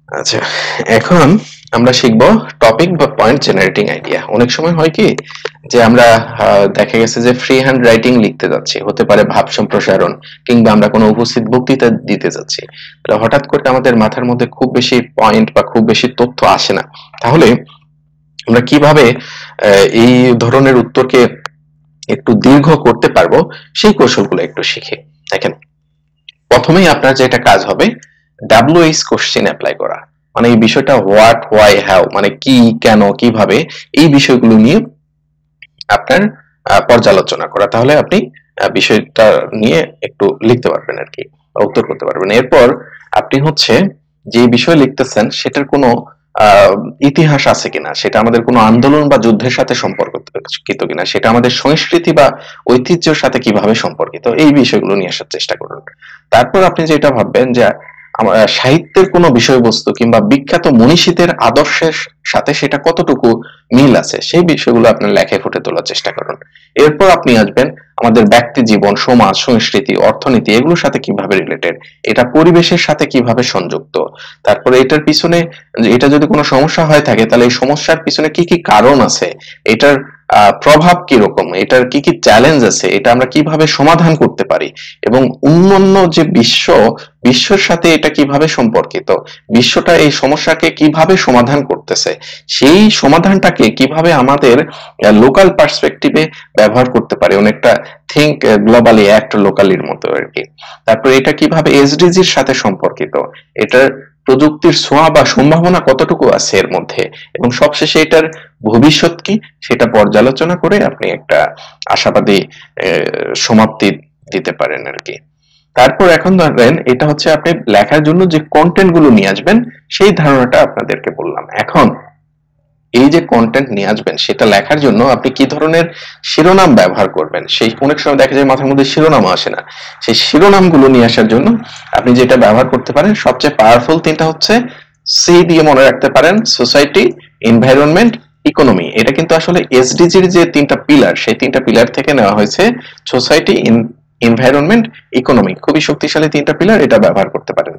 আচ্ছা, এখন আমরা শিখব টপিক বা পয়েন্ট জেনারেটিং আইডিয়া। অনেক সময় হয় কি যে আমরা দেখা গেছে যে ফ্রি হ্যান্ড রাইটিং লিখতে যাচ্ছি, হতে পারে ভাব সম্প্রসারণ, কিংবা আমরা কোনো উপস্থিত বক্তৃতা দিতে যাচ্ছি। তাহলে হঠাৎ করে আমাদের মাথার মধ্যে খুব বেশি পয়েন্ট বা খুব বেশি তথ্য আসে না। তাহলে আমরা কিভাবে এই ধরনের উত্তরকে একটু দীর্ঘ করতে পারবো, সেই কৌশলগুলো একটু শিখি। দেখেন, প্রথমেই আপনার যেটা কাজ হবে, WH কোশ্চেন অ্যাপ্লাই করা। মানে এই বিষয়টা হোয়াট, হোয়াই, হাউ, মানে কি, কেন, কিভাবে, এই বিষয়গুলো নিয়ে আপনার পর্যালোচনা করা। তাহলে আপনি বিষয়টা নিয়ে একটু লিখতে পারবেন আর কি, বা উত্তর করতে পারবেন। এরপর আপনি হচ্ছে যে বিষয় লিখতেছেন সেটার কোনো আহ, ইতিহাস আছে কিনা, সেটা আমাদের কোনো আন্দোলন বা যুদ্ধের সাথে সম্পর্কিত কিনা, সেটা আমাদের সংস্কৃতি বা ঐতিহ্যের সাথে কিভাবে সম্পর্কিত, এই বিষয়গুলো নিয়ে আসার চেষ্টা করুন। তারপর আপনি যেটা ভাববেন যে সাহিত্যের কোনো বিষয়বস্তু কিংবা বিখ্যাত মনীষীদের আদর্শের সাথে সেটা কতটুকু মিল আছে, সেই বিষয়গুলো আপনার লেখায় ফুটে তোলার চেষ্টা করুন। এরপর আপনি আসবেন আমাদের ব্যক্তি জীবন, সমাজ, সংস্কৃতি, অর্থনীতি, এগুলোর সাথে কিভাবে রিলেটেড, এটা পরিবেশের সাথে কিভাবে সংযুক্ত। তারপরে এটার পিছনে, এটা যদি কোনো সমস্যা হয়ে থাকে তাহলে এই সমস্যার পিছনে কি কি কারণ আছে, এটার প্রভাব কি রকম, এটার কি কি চ্যালেঞ্জ আছে, এটা আমরা কিভাবে সমাধান করতে পারি, এবং অন্যান্য যে বিশ্বর সাথে এটা কিভাবে সম্পর্কিত, বিশ্বটা এই সমস্যাকে কিভাবে সমাধান করতেছে, সেই সমাধানটাকে কিভাবে আমাদের লোকাল পার্সপেক্টিভে ব্যবহার করতে পারি, অনেকটা থিঙ্ক গ্লোবালি অ্যাক্ট লোকালির মতো আর কি। তারপর এটা কিভাবে এসডিজির সাথে সম্পর্কিত, এটার প্রযুক্তির ছোঁয়া বা সম্ভাবনা কতটুকু আছে এর মধ্যে, এবং সবশেষে এটার ভবিষ্যৎ কি, সেটা পর্যালোচনা করে আপনি একটা আশাবাদী সমাপ্তি দিতে পারেন আর কি। তারপর এখন ধরেন এটা হচ্ছে আপনি লেখার জন্য যে কন্টেন্ট গুলো নিয়ে আসবেন, সেই ধারণাটা আপনাদেরকে বললাম। এখন এই যে কন্টেন্ট নিয়ে আসবেন সেটা লেখার জন্য আপনি কি ধরনের শিরোনাম ব্যবহার করবেন, সেই অনেক সময় দেখা যায় মাথার মধ্যে শিরোনাম আসে না। সেই শিরোনামগুলো নিয়ে আসার জন্য আপনি যেটা ব্যবহার করতে পারেন, সবচেয়ে পাওয়ারফুল তিনটা হচ্ছে সি দিয়ে মনে রাখতে পারেন: সোসাইটি, এনভায়রনমেন্ট, ইকোনমি। এটা কিন্তু আসলে এসডিজির যে তিনটা পিলার, সেই তিনটা পিলার থেকে নেওয়া হয়েছে। সোসাইটি, এনভায়রনমেন্ট, ইকোনমি, খুবই শক্তিশালী তিনটা পিলার, এটা ব্যবহার করতে পারেন।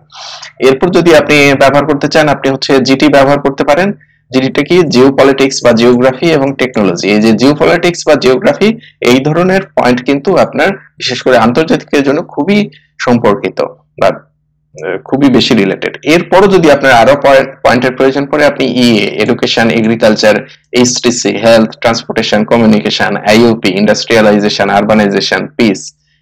এরপর যদি আপনি ব্যবহার করতে চান, আপনি হচ্ছে জিটি ব্যবহার করতে পারেন। যেটা কি জিও পলিটিক্স বা জিওগ্রাফি এবং টেকনোলজি। এই যে জিও পলিটিক্স বা জিওগ্রাফি, এই ধরনের পয়েন্ট কিন্তু আপনার বিশেষ করে আন্তর্জাতিকের জন্য খুবই সম্পর্কিত বা খুবই বেশি রিলেটেড। এরপরও যদি আপনার আরো পয়েন্টের প্রয়োজন পড়ে, আপনি education, agriculture, HTC, health, transportation, communication, IOP, industrialisation, urbanisation, peace,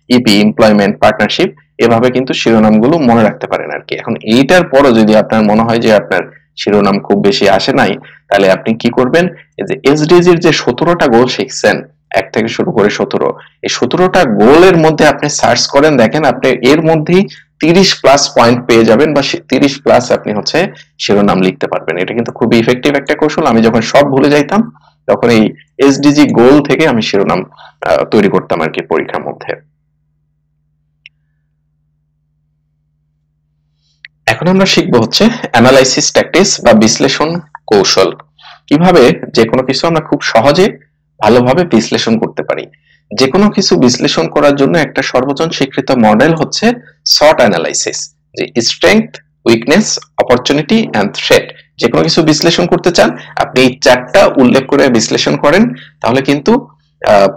EP, employment, partnership, এভাবে কিন্তু শিরোনামগুলো মনে রাখতে পারেন আর কি। এখন এইটার পরও যদি আপনার মনে হয় যে আপনার শিরোনাম খুব বেশি আসে নাই, তাহলে আপনি কি করবেন, এই যে এসডিজির যে 17টা গোল শিখছেন, 1 থেকে শুরু করে 17, এই 17টা গোলের মধ্যে আপনি সার্চ করেন, দেখেন আপনি এর মধ্যেই 30 প্লাস পয়েন্ট পেয়ে যাবেন, বা 30 প্লাস আপনি হচ্ছে শিরোনাম লিখতে পারবেন। এটা কিন্তু খুবই ইফেক্টিভ একটা কৌশল। আমি যখন সব ভুলে যাইতাম, তখন এই এসডিজি গোল থেকে আমি শিরোনাম তৈরি করতাম আর কি পরীক্ষার মধ্যে। এখন আমরা শিখবো হচ্ছে অ্যানালাইসিস ট্যাকটিক্স বা বিশ্লেষণ কৌশল। কিভাবে যে কোনো কিছু আমরা খুব সহজে ভালোভাবে বিশ্লেষণ করতে পারি। যে কোনো কিছু বিশ্লেষণ করার জন্য একটা সর্বজন স্বীকৃত মডেল হচ্ছে SWOT অ্যানালাইসিস, যে strength, weakness, opportunity and threat. যে কোনো কিছু বিশ্লেষণ করতে চান, আপনি এই চারটা উল্লেখ করে বিশ্লেষণ করেন, তাহলে কিন্তু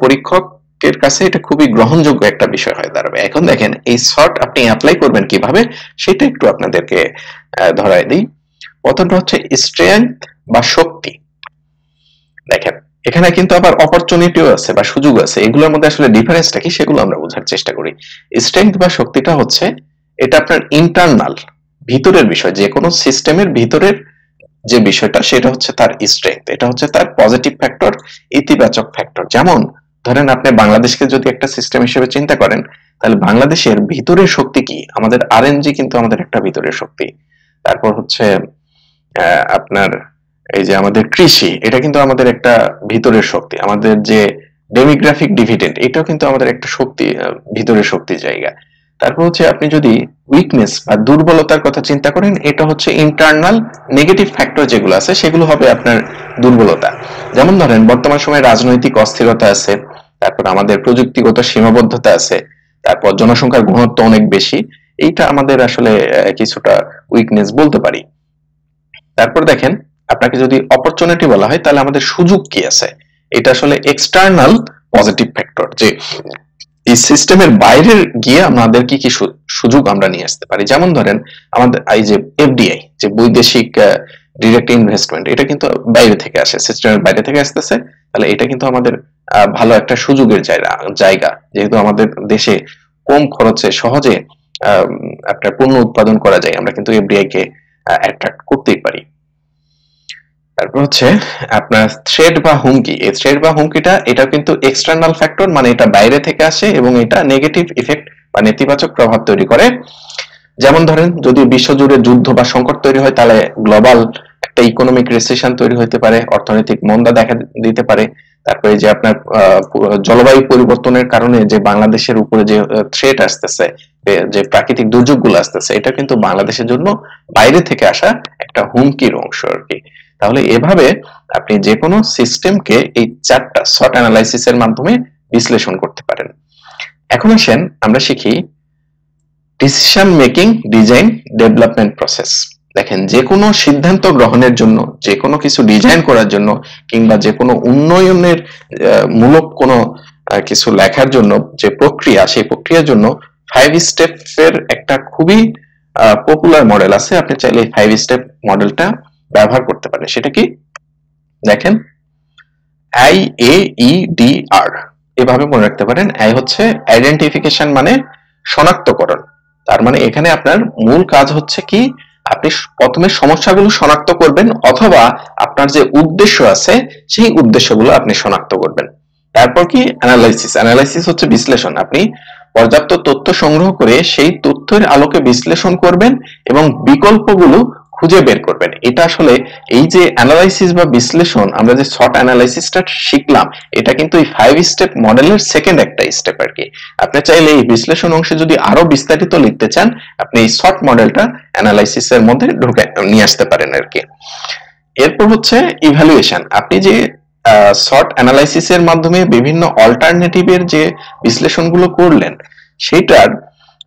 পরীক্ষকের কাছে এটা খুবই গ্রহণযোগ্য একটা বিষয় হয়ে দাঁড়াবে। এখন দেখেন এই SWOT আপনি অ্যাপ্লাই করবেন কিভাবে, সেটা একটু আপনাদেরকে ধরাই দিই। প্রথমটা হচ্ছে স্ট্রেংথ বা শক্তি। দেখেন, এখানে কিন্তু আবার অপরচুনিটিও আছে বা সুযোগ আছে। এগুলোর মধ্যে আসলে ডিফারেন্সটা কি, সেগুলো আমরা বোঝার চেষ্টা করি। স্ট্রেংথ বা শক্তিটা হচ্ছে, এটা আপনার ইন্টারনাল, ভিতরের বিষয়। যে কোনো সিস্টেমের ভিতরের যে বিষয়টা, সেটা হচ্ছে তার স্ট্রেংথ, এটা হচ্ছে তার পজিটিভ ফ্যাক্টর, ইতিবাচক ফ্যাক্টর। যেমন ধরেন আপনি বাংলাদেশকে যদি একটা সিস্টেম হিসেবে চিন্তা করেন, তাহলে বাংলাদেশের ভিতরের শক্তি কি, আমাদের আরএনজি কিন্তু আমাদের একটা ভিতরের শক্তি। তারপর হচ্ছে আপনার এই যে আমাদের কৃষি, এটা কিন্তু আমাদের একটা ভিতরের শক্তি। আমাদের যে ডেমোগ্রাফিক ডিভিডেন্ড, এটাও কিন্তু আমাদের একটা শক্তি, ভিতরের শক্তির জায়গা। তারপর হচ্ছে আপনি যদি উইকনেস বা দুর্বলতার কথা চিন্তা করেন, এটা হচ্ছে ইন্টারনাল নেগেটিভ ফ্যাক্টর যেগুলো আছে, সেগুলো হবে আপনার দুর্বলতা। যেমন ধরেন বর্তমান সময়ে রাজনৈতিক অস্থিরতা আছে, তারপর আমাদের প্রযুক্তিগত সীমাবদ্ধতা আছে, তারপর জনসংখ্যার ঘনত্ব অনেক বেশি। এইটা আমাদের আসলে কিছুটা উইকনেস বলতে পারি। তারপর দেখেন আপনাকে যদি অপরচুনিটি বলা হয় তাহলে আমাদের সুযোগ কি আছে। এটা আসলে এক্সটার্নাল পজিটিভ ফ্যাক্টর, যে এই সিস্টেমের বাইরে গিয়ে আমাদের কি কি সুযোগ আমরা নিয়ে আসতে পারি। যেমন ধরেন আমাদের এই যে এফডিআই, যে বৈদেশিক ডিরেক্ট ইনভেস্টমেন্ট, এটা কিন্তু বাইরে থেকে আসে, সিস্টেমের বাইরে থেকে আসতেছে। তাহলে এটা কিন্তু আমাদের ভালো একটা সুযোগের জায়গা, যেহেতু আমাদের দেশে কম খরচে সহজে আপনার পণ্য উৎপাদন করা যায়, আমরা কিন্তু এফডিআই কে অ্যাট্রাক্ট করতেই পারি। তারপর হচ্ছে আপনার থ্রেট বা হুমকি। এই থ্রেট বা হুমকিটা এটা কিন্তু এক্সটার্নাল ফ্যাক্টর, মানে এটা বাইরে থেকে আসে এবং এটা নেগেটিভ ইফেক্ট বা নেতিবাচক প্রভাব তৈরি করে। যেমন ধরেন যদি বিশ্বজুড়ে যুদ্ধ বা সংকট তৈরি হয় তাহলে গ্লোবাল একটা ইকোনমিক রিসেশন তৈরি হতে পারে, অর্থনৈতিক মন্দা দেখা দিতে পারে। তারপরে যে আপনার জলবায়ু পরিবর্তনের কারণে যে বাংলাদেশের উপরে যে থ্রেট আসতেছে, যে প্রাকৃতিক দুর্যোগগুলো আসতেছে, এটা কিন্তু বাংলাদেশের জন্য বাইরে থেকে আসা একটা হুমকির অংশ আর কি। তাহলে এভাবে আপনি যে কোনো সিস্টেমকে এই চারটা SWOT অ্যানালাইসিসের মাধ্যমে বিশ্লেষণ করতে পারেন। এখন আসেন আমরা শিখি decision making design development process. দেখেন যে কোনো সিদ্ধান্ত গ্রহণের জন্য, যে কোনো কিছু ডিজাইন করার জন্য, কিংবা যে কোনো উন্নয়নের মূলক কোনো কিছু লেখার জন্য যে প্রক্রিয়া, সেই প্রক্রিয়ার জন্য 5 স্টেপের একটা খুবই পপুলার মডেল আছে। আপনি চাইলে এই 5 স্টেপ মডেলটা ব্যবহার করতে পারেন। সেটা কি? দেখেন IAEDR এভাবে মনে রাখতে পারেন। আই হচ্ছে আইডেন্টিফিকেশন, মানে শনাক্তকরণ। তার মানে এখানে আপনার মূল কাজ হচ্ছে কি, আপনি প্রথমে সমস্যাগুলো শনাক্ত করবেন, অথবা আপনার যে উদ্দেশ্য আছে সেই উদ্দেশ্যগুলো আপনি শনাক্ত করবেন। তারপর কি অ্যানালাইসিস। অ্যানালাইসিস হচ্ছে বিশ্লেষণ। আপনি পর্যাপ্ত তথ্য সংগ্রহ করে সেই তথ্যের আলোকে বিশ্লেষণ করবেন এবং বিকল্পগুলো খুঁজে বের করবেন। এটা আসলে এই যে অ্যানালাইসিস বা বিশ্লেষণ, আমরা যে SWOT অ্যানালাইসিসটা শিখলাম, এটা কিন্তু এই 5 স্টেপ মডেলের সেকেন্ড একটা স্টেপ আর কি। আপনি চাইলে এই বিশ্লেষণ অংশে যদি আরো বিস্তারিত লিখতে চান, আপনি এই SWOT মডেলটা অ্যানালাইসিসের মধ্যে ঢুকে নিয়ে আসতে পারেন আর কি। এরপর হচ্ছে ইভ্যালুয়েশন। আপনি যে SWOT অ্যানালাইসিসের মাধ্যমে বিভিন্ন অল্টারনেটিভের যে বিশ্লেষণগুলো করলেন, সেটার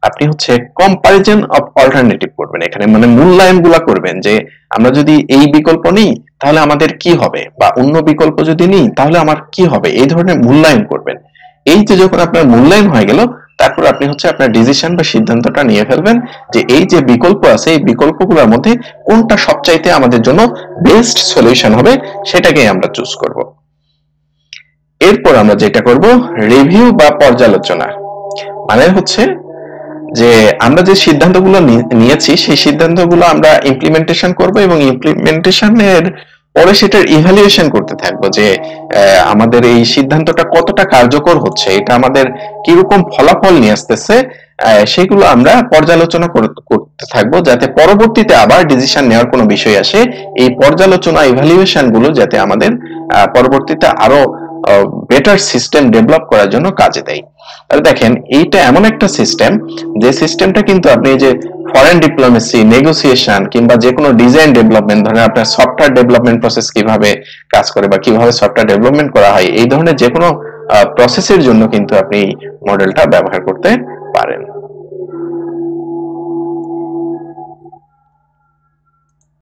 আপনি হচ্ছে কম্পারিজন অফ অল্টারনেটিভ করবেন এখানে, মানে মূল্যায়নগুলো করবেন, যে আমরা যদি এই বিকল্প নিই তাহলে আমাদের কি হবে, বা অন্য বিকল্প যদি নিই তাহলে আমার কি হবে, এই ধরনের মূল্যায়ন করবেন। এই যে যখন আপনার মূল্যায়ন হয়ে গেল, তারপর আপনি হচ্ছে আপনার ডিসিশন বা সিদ্ধান্তটা নিয়ে ফেলবেন যে এই যে বিকল্প আছে, এই বিকল্পগুলোর মধ্যে কোনটা সবচাইতে আমাদের জন্য বেস্ট সলিউশন হবে, সেটাকেই আমরা চুজ করব। এরপর আমরা যেটা করব, রিভিউ বা পর্যালোচনা। মানে হচ্ছে যে আমরা যে সিদ্ধান্তগুলো নিয়েছি সেই সিদ্ধান্তগুলো আমরা ইমপ্লিমেন্টেশন করব, এবং ইমপ্লিমেন্টেশনের পরে সেটার ইভ্যালুয়েশন করতে থাকবো, যে আমাদের এই সিদ্ধান্তটা কতটা কার্যকর হচ্ছে, এটা আমাদের কিরকম ফলাফল নিয়ে আসতেছে, সেগুলো আমরা পর্যালোচনা করতে থাকবো, যাতে পরবর্তীতে আবার ডিসিশন নেওয়ার কোনো বিষয় আসে, এই পর্যালোচনা ইভ্যালুয়েশন গুলো যাতে আমাদের পরবর্তীতে আরো বেটার সিস্টেম ডেভেলপ করার জন্য কাজে দেয়। তাহলে দেখেন এইটা এমন একটা সিস্টেম, যে সিস্টেমটা কিন্তু আপনি যে ফরেন ডিপ্লোমেসি, নেগোসিয়েশন, কিংবা যে কোনো ডিজাইন ডেভেলপমেন্ট, ধরেন আপনার সফটওয়্যার ডেভেলপমেন্ট প্রসেস কিভাবে কাজ করে বা কিভাবে সফটওয়্যার ডেভেলপমেন্ট করা হয়, এই ধরনের যে কোনো প্রসেসের জন্য কিন্তু আপনি মডেলটা ব্যবহার করতে পারেন।